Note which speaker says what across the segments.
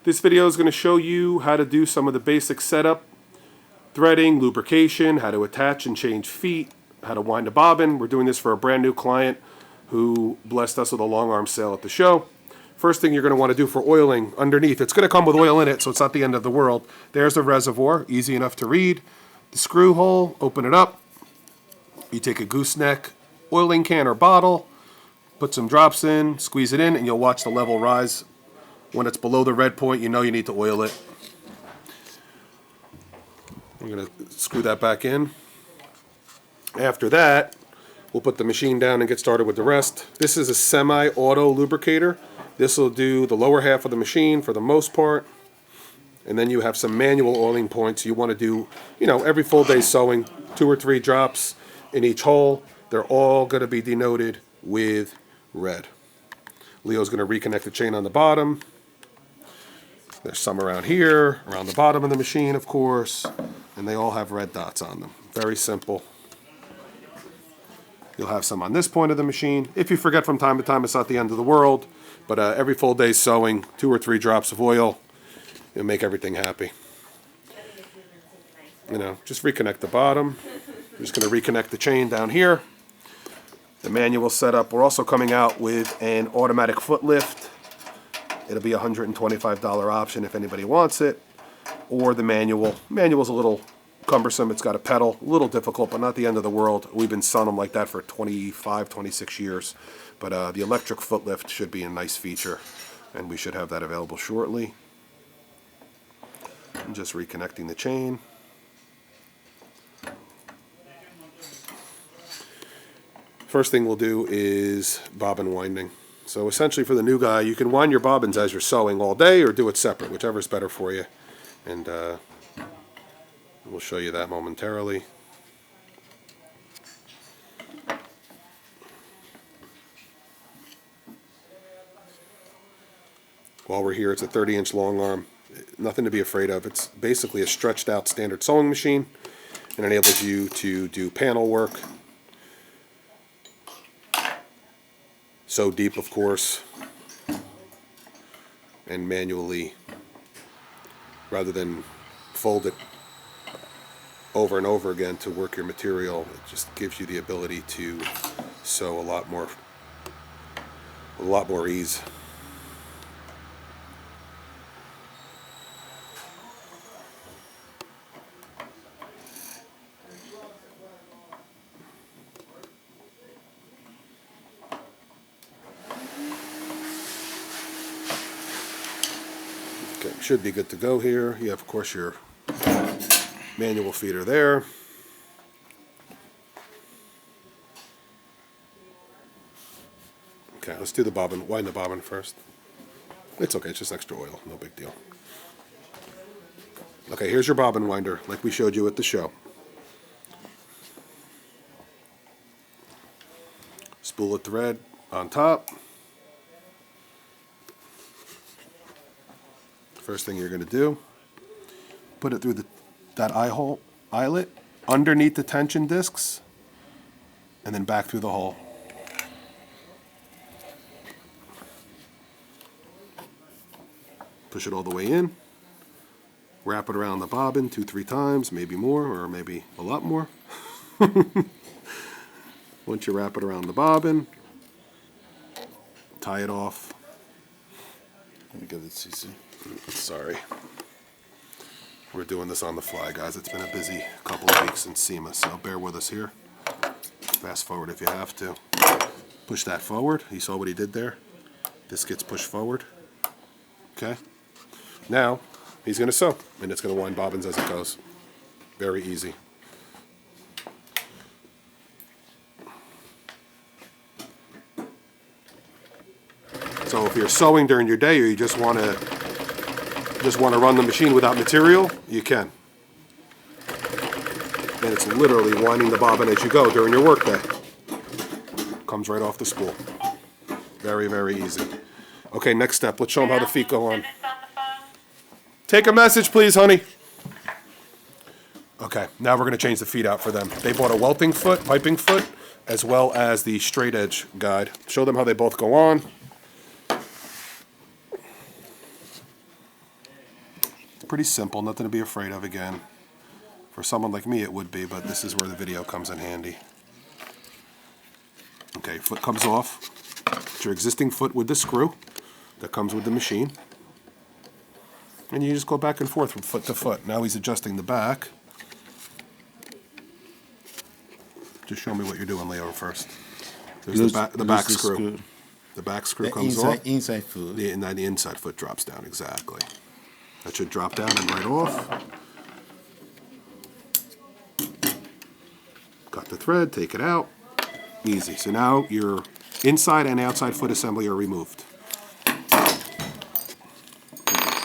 Speaker 1: This video is going to show you how to do some of the basic setup, threading, lubrication, how to attach and change feet, how to wind a bobbin. We're doing this for a brand new client who blessed us with a long arm sale at the show. First thing you're going to want to do for oiling underneath, it's going to come with oil in it, so it's not the end of the world. There's the reservoir, easy enough to read. The screw hole, open it up. You take a gooseneck oiling can or bottle, put some drops in, squeeze it in, and you'll watch the level rise. When it's below the red point, you know you need to oil it. I'm going to screw that back in. After that, we'll put the machine down and get started with the rest. This is a semi-auto lubricator. This will do the lower half of the machine for the most part. And then you have some manual oiling points. You want to do, every full day sewing, 2 or 3 drops in each hole. They're all going to be denoted with red. Leo's going to reconnect the chain on the bottom. There's some around here, around the bottom of the machine, of course, and they all have red dots on them. Very simple. You'll have some on this point of the machine. If you forget from time to time, it's not the end of the world, but every full day sewing, 2 or 3 drops of oil, it'll make everything happy. Just reconnect the bottom. I'm just going to reconnect the chain down here. The manual setup. We're also coming out with an automatic foot lift. It'll be a $125 option if anybody wants it. Or the manual. Manual's a little cumbersome. It's got a pedal. A little difficult, but not the end of the world. We've been selling them like that for 25, 26 years. But the electric foot lift should be a nice feature. And we should have that available shortly. I'm just reconnecting the chain. First thing we'll do is bobbin winding. So essentially for the new guy, you can wind your bobbins as you're sewing all day or do it separate, whichever is better for you. And we'll show you that momentarily. While we're here, it's a 30-inch long arm. Nothing to be afraid of. It's basically a stretched out standard sewing machine and enables you to do panel work. Sew deep, of course, and manually, rather than fold it over and over again to work your material. It just gives you the ability to sew a lot more ease. Okay, should be good to go here. You have, of course, your manual feeder there. Okay, let's do the bobbin. Wind the bobbin first. It's okay, it's just extra oil, no big deal. Okay, here's your bobbin winder, like we showed you at the show. Spool of thread on top. First thing you're going to do, put it through that eyelet, underneath the tension discs, and then back through the hole. Push it all the way in. Wrap it around the bobbin 2-3 times, maybe more, or maybe a lot more. Once you wrap it around the bobbin, tie it off.
Speaker 2: Let me get it, CC.
Speaker 1: Sorry. We're doing this on the fly, guys. It's been a busy couple of weeks in SEMA, so bear with us here. Fast forward if you have to. Push that forward. You saw what he did there? This gets pushed forward. Okay? Now, he's going to sew, and it's going to wind bobbins as it goes. Very easy. So if you're sewing during your day or you just want to run the machine without material, you can. And it's literally winding the bobbin as you go during your work day. Comes right off the spool. Very, very easy. Okay, next step. Let's show them how the feet go on. Take a message, please, honey. Okay, now we're going to change the feet out for them. They bought a welting foot, piping foot, as well as the straight edge guide. Show them how they both go on. pretty simple, nothing to be afraid of again. For someone like me it would be, but this is where the video comes in handy. Okay, foot comes off. It's your existing foot with the screw that comes with the machine. And you just go back and forth from foot to foot. Now he's adjusting the back. Just show me what you're doing, Leo, first. There's the back screw. The back screw comes off.
Speaker 2: Inside foot.
Speaker 1: And then the inside foot drops down, exactly. That should drop down and right off. Got the thread, take it out. Easy. So now your inside and outside foot assembly are removed.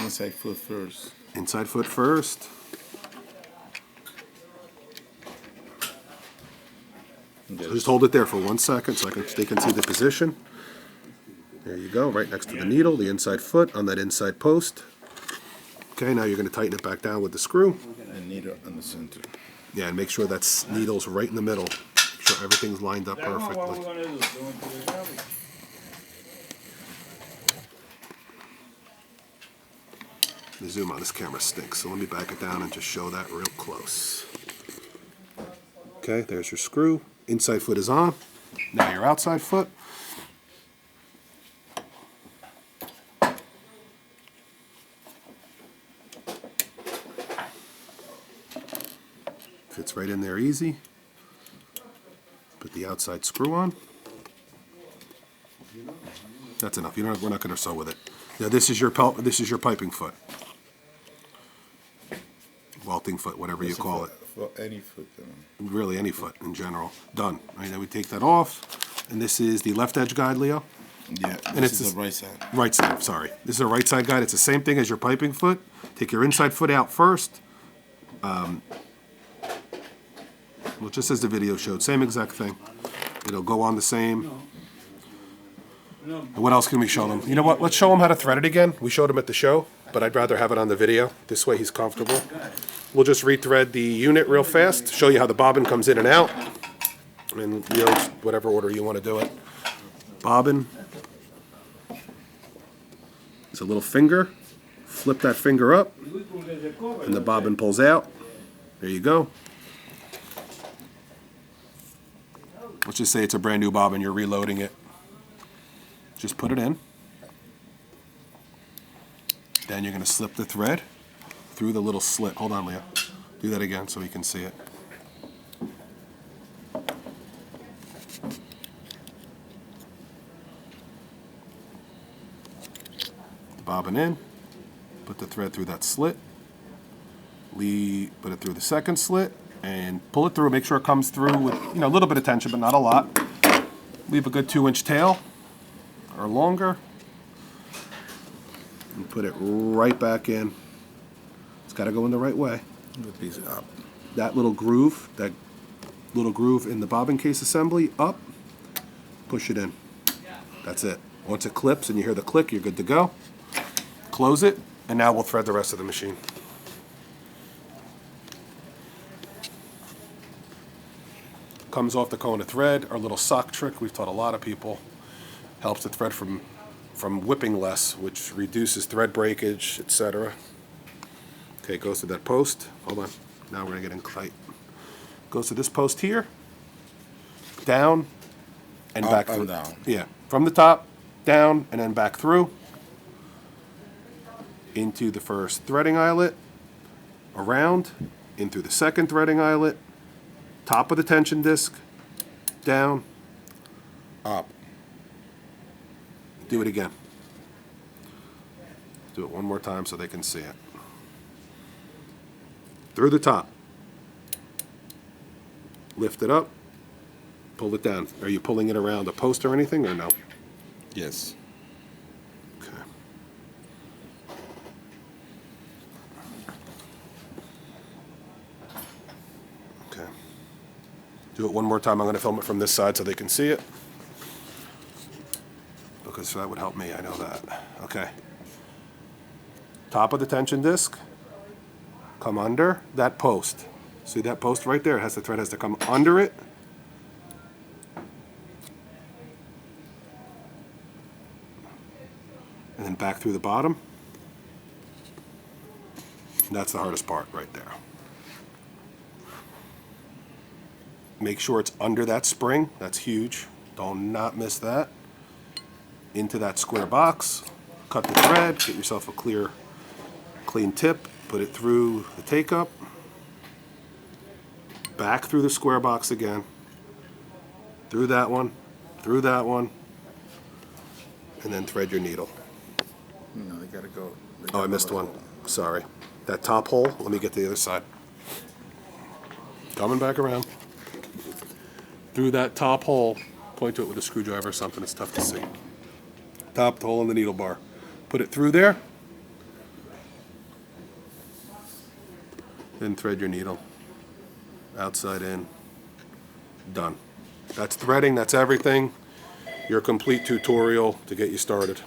Speaker 2: Inside foot first.
Speaker 1: Inside foot first. Just hold it there for 1 second so they can see the position. There you go, right next to the needle, the inside foot on that inside post. Okay, now you're going to tighten it back down with the screw.
Speaker 2: And needle in the center.
Speaker 1: Yeah, and make sure that needle's right in the middle. Make sure everything's lined up perfectly. The zoom on this camera stinks, so let me back it down and just show that real close. Okay, there's your screw. Inside foot is on. Now your outside foot. Fits right in there easy. Put the outside screw on. That's enough. We're not going to sew with it. Now this is your piping foot. Welting foot, whatever you call it.
Speaker 2: For any foot.
Speaker 1: Really, any foot in general. Done. Right, then we take that off. And this is the left edge guide, Leo?
Speaker 2: Yeah,
Speaker 1: and
Speaker 2: this is the right side.
Speaker 1: Right side, sorry. This is a right side guide. It's the same thing as your piping foot. Take your inside foot out first. Well, just as the video showed, same exact thing. It'll go on the same. And what else can we show them? You know what? Let's show them how to thread it again. We showed him at the show, but I'd rather have it on the video. This way he's comfortable. We'll just rethread the unit real fast, show you how the bobbin comes in and out, and whatever order you want to do it. Bobbin. It's a little finger. Flip that finger up, and the bobbin pulls out. There you go. Let's just say it's a brand new bobbin, you're reloading it. Just put it in. Then you're going to slip the thread through the little slit. Hold on, Leo. Do that again so we can see it. The bobbin in. Put the thread through that slit. Put it through the second slit and pull it through. Make sure it comes through with a little bit of tension, but not a lot. Leave a good 2-inch tail or longer. And put it right back in. It's got to go in the right way. That little groove in the bobbin case assembly, up, push it in. That's it. Once it clips and you hear the click, you're good to go. Close it, and now we'll thread the rest of the machine. Comes off the cone of thread. Our little sock trick we've taught a lot of people. Helps the thread from whipping less, which reduces thread breakage, etc. Okay, goes to that post. Hold on. Now we're going to get in tight. Goes to this post here. Down and back through.
Speaker 2: Down.
Speaker 1: Yeah, from the top, down, and then back through. Into the first threading eyelet. Around. In through the second threading eyelet. Top of the tension disc. Down.
Speaker 2: Up.
Speaker 1: Do it again. Do it one more time so they can see it. Through the top. Lift it up. Pull it down. Are you pulling it around a post or anything, or no?
Speaker 2: Yes.
Speaker 1: Okay. Okay. Do it one more time. I'm going to film it from this side so they can see it. Because that would help me, I know that. Okay. Top of the tension disc. Come under that post. See that post right there? The thread has to come under it. And then back through the bottom. That's the hardest part right there. Make sure it's under that spring. That's huge. Don't not miss that. Into that square box. Cut the thread. Get yourself a clean tip. Put it through the take-up. Back through the square box again. Through that one. Through that one. And then thread your needle.
Speaker 2: No, they gotta go.
Speaker 1: Oh, I missed one. Sorry. That top hole, let me get to the other side. Coming back around. Through that top hole, point to it with a screwdriver or something, it's tough to see. Top hole in the needle bar. Put it through there. Then thread your needle. Outside in. Done. That's threading, that's everything. Your complete tutorial to get you started.